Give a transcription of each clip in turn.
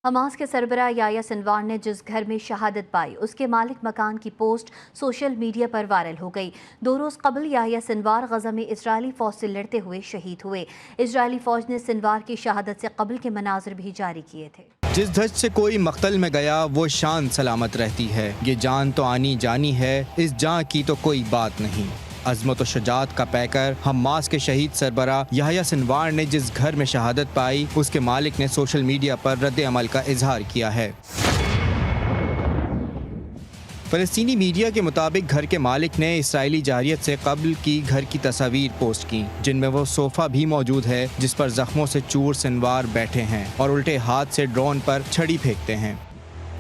Hamas کے سربراہ یحییٰ سنوار نے جس گھر میں شہادت پائی اس کے مالک مکان کی پوسٹ سوشل میڈیا پر وائرل ہو گئی۔ 2 روز قبل یحییٰ سنوار غزہ میں اسرائیلی فوج سے لڑتے ہوئے شہید ہوئے۔ اسرائیلی فوج نے سنوار کی شہادت سے قبل کے مناظر بھی جاری کیے تھے۔ جس دھج سے کوئی مقتل میں گیا وہ شان سلامت رہتی ہے، یہ جان تو آنی جانی ہے، اس جان کی تو کوئی بات نہیں۔ عظمت و شجاعت کا پیکر حماس کے شہید سربراہ یحییٰ سنوار نے جس گھر میں شہادت پائی اس کے مالک نے سوشل میڈیا پر رد عمل کا اظہار کیا ہے۔ فلسطینی میڈیا کے مطابق گھر کے مالک نے اسرائیلی جارحیت سے قبل کی گھر کی تصاویر پوسٹ کی، جن میں وہ صوفہ بھی موجود ہے جس پر زخموں سے چور سنوار بیٹھے ہیں اور الٹے ہاتھ سے ڈرون پر چھڑی پھینکتے ہیں۔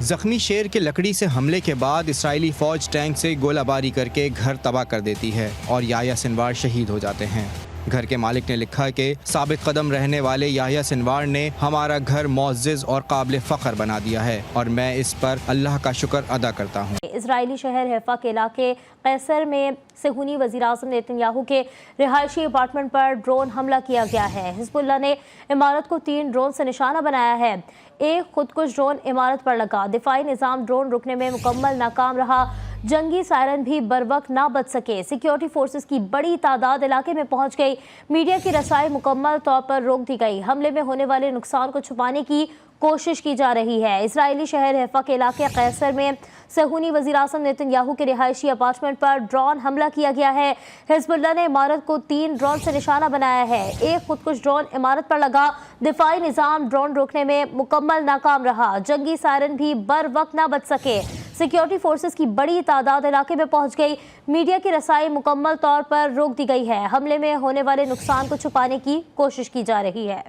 زخمی شیر کے لکڑی سے حملے کے بعد اسرائیلی فوج ٹینک سے گولہ باری کر کے گھر تباہ کر دیتی ہے اور یحییٰ سنوار شہید ہو جاتے ہیں۔ گھر کے مالک نے لکھا کہ ثابت قدم رہنے والے یحییٰ سنوار نے ہمارا گھر معزز اور قابل فخر بنا دیا ہے اور میں اس پر اللہ کا شکر ادا کرتا ہوں۔ اسرائیلی شہر حیفا کے علاقے قیصر میں صہیونی وزیراعظم نیتن یاہو کے رہائشی اپارٹمنٹ پر ڈرون حملہ کیا گیا ہے۔ حزب اللہ نے عمارت کو 3 ڈرون سے نشانہ بنایا ہے۔ ایک خودکش ڈرون عمارت پر لگا، دفاعی نظام ڈرون رکنے میں مکمل ناکام رہا، جنگی سائرن بھی بروقت نہ بچ سکے، سیکیورٹی فورسز کی بڑی تعداد علاقے میں پہنچ گئی، میڈیا کی رسائی مکمل طور پر روک دی گئی، حملے میں ہونے والے نقصان کو چھپانے کی کوشش کی جا رہی ہے۔ اسرائیلی شہر حیفا کے علاقے قیصر میں صہیونی وزیراعظم نیتن یاہو کے رہائشی اپارٹمنٹ پر ڈرون حملہ کیا گیا ہے۔ حزب اللہ نے عمارت کو 3 ڈرون سے نشانہ بنایا ہے۔ ایک خودکش ڈرون عمارت پر لگا، دفاعی نظام ڈرون روکنے میں مکمل ناکام رہا، جنگی سائرن بھی بروقت نہ بچ سکے، سیکیورٹی فورسز کی بڑی تعداد علاقے میں پہنچ گئی، میڈیا کی رسائی مکمل طور پر روک دی گئی ہے، حملے میں ہونے والے نقصان کو چھپانے کی کوشش کی جا رہی ہے۔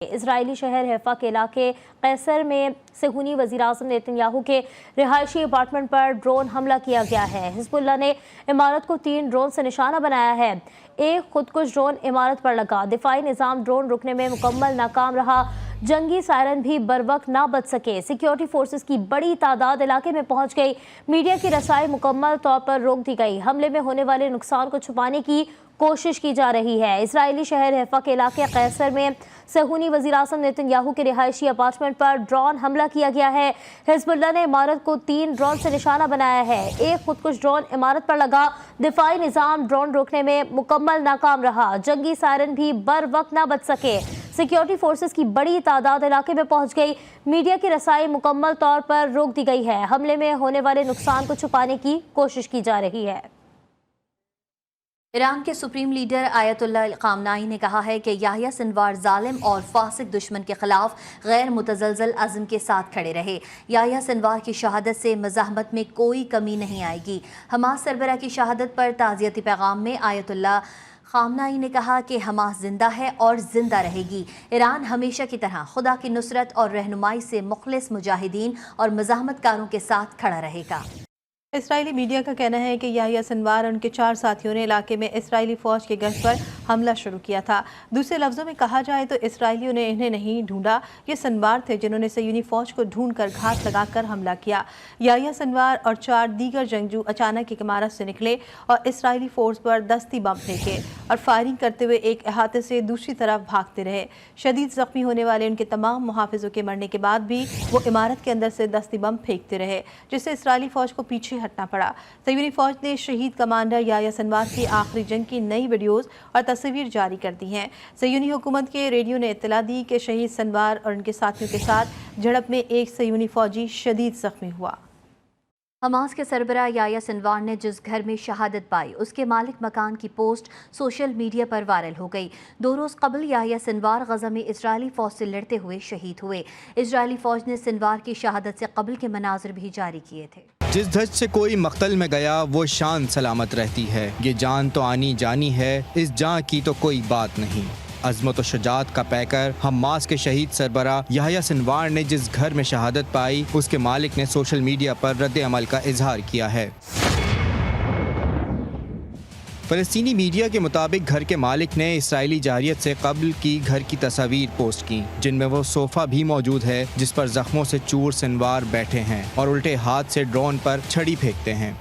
اسرائیلی شہر حیفا کے علاقے قیصر میں صہیونی وزیراعظم نیتن یاہو کے رہائشی اپارٹمنٹ پر ڈرون حملہ کیا گیا ہے۔ حزب اللہ نے عمارت کو 3 ڈرون سے نشانہ بنایا ہے۔ ایک خودکش ڈرون عمارت پر لگا، دفاعی نظام ڈرون رکنے میں مکمل ناکام رہا، جنگی سائرن بھی بروقت نہ بچ سکے، سیکیورٹی فورسز کی بڑی تعداد علاقے میں پہنچ گئی، میڈیا کی رسائی مکمل طور پر روک دی گئی، حملے میں ہونے والے نقصان کو چھپانے کی کوشش کی جا رہی ہے۔ اسرائیلی شہر حیفا کے علاقے قیصر میں صہیونی وزیراعظم نیتن یاہو کے رہائشی اپارٹمنٹ پر ڈرون حملہ کیا گیا ہے۔ حزب اللہ نے عمارت کو 3 ڈرون سے نشانہ بنایا ہے۔ ایک خودکش ڈرون عمارت پر لگا، دفاعی نظام ڈرون روکنے میں مکمل ناکام رہا، جنگی سائرن بھی بروقت نہ بچ سکے، سیکیورٹی فورسز کی بڑی تعداد علاقے میں پہنچ گئی، میڈیا کی رسائی مکمل طور پر روک دی گئی ہے، حملے میں ہونے والے نقصان کو چھپانے کی کوشش کی جا رہی ہے۔ ایران کے سپریم لیڈر آیت اللہ خامنائی نے کہا ہے کہ یحییٰ سنوار ظالم اور فاسق دشمن کے خلاف غیر متزلزل عزم کے ساتھ کھڑے رہے۔ یحییٰ سنوار کی شہادت سے مزاحمت میں کوئی کمی نہیں آئے گی۔ حماس سربراہ کی شہادت پر تعزیتی پیغام میں آیت اللہ خامنائی نے کہا کہ حماس زندہ ہے اور زندہ رہے گی۔ ایران ہمیشہ کی طرح خدا کی نصرت اور رہنمائی سے مخلص مجاہدین اور مزاحمت کاروں کے ساتھ کھڑا رہے گا۔ اسرائیلی میڈیا کا کہنا ہے کہ یحییٰ سنوار اور ان کے 4 ساتھیوں نے علاقے میں اسرائیلی فوج کے گھر پر حملہ شروع کیا تھا۔ دوسرے لفظوں میں کہا جائے تو اسرائیلیوں نے انہیں نہیں ڈھونڈا، یہ سنوار تھے جنہوں نے صہیونی فوج کو ڈھونڈ کر گھات لگا کر حملہ کیا۔ یحییٰ سنوار اور 4 دیگر جنگجو اچانک ایک عمارت سے نکلے اور اسرائیلی فورس پر دستی بم پھینکے اور فائرنگ کرتے ہوئے ایک احاطے سے دوسری طرف بھاگتے رہے۔ شدید زخمی ہونے والے ان کے تمام محافظوں کے مرنے کے بعد بھی وہ عمارت کے اندر سے دستی بم پھینکتے رہے، جس سے اسرائیلی فوج کو پیچھے ہٹنا پڑا۔ صہیونی فوج نے شہید کمانڈر یحییٰ سنوار کی آخری جنگ کی نئی ویڈیوز اور تصاویر جاری کر دی ہیں۔ صہیونی حکومت کے ریڈیو نے اطلاع دی کہ شہید سنوار اور ان کے ساتھیوں کے ساتھ جھڑپ میں ایک صہیونی فوجی شدید زخمی ہوا۔ حماس کے سربراہ یحییٰ سنوار نے جس گھر میں شہادت پائی اس کے مالک مکان کی پوسٹ سوشل میڈیا پر وائرل ہو گئی۔ 2 روز قبل یحییٰ سنوار غزہ میں اسرائیلی فوج سے لڑتے ہوئے شہید ہوئے۔ اسرائیلی فوج نے سنوار کی شہادت سے قبل کے مناظر بھی جاری کیے تھے۔ جس دھج سے کوئی مقتل میں گیا وہ شان سلامت رہتی ہے، یہ جان تو آنی جانی ہے، اس جان کی تو کوئی بات نہیں۔ عظمت و شجاعت کا پیکر حماس کے شہید سربراہ یحییٰ سنوار نے جس گھر میں شہادت پائی اس کے مالک نے سوشل میڈیا پر رد عمل کا اظہار کیا ہے۔ فلسطینی میڈیا کے مطابق گھر کے مالک نے اسرائیلی جارحیت سے قبل کی گھر کی تصاویر پوسٹ کی، جن میں وہ صوفہ بھی موجود ہے جس پر زخموں سے چور سنوار بیٹھے ہیں اور الٹے ہاتھ سے ڈرون پر چھڑی پھینکتے ہیں۔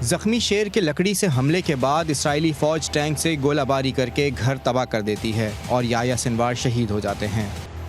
زخمی شیر کے لکڑی سے حملے کے بعد اسرائیلی فوج ٹینک سے گولہ باری کر کے گھر تباہ کر دیتی ہے اور یحییٰ سنوار شہید ہو جاتے ہیں۔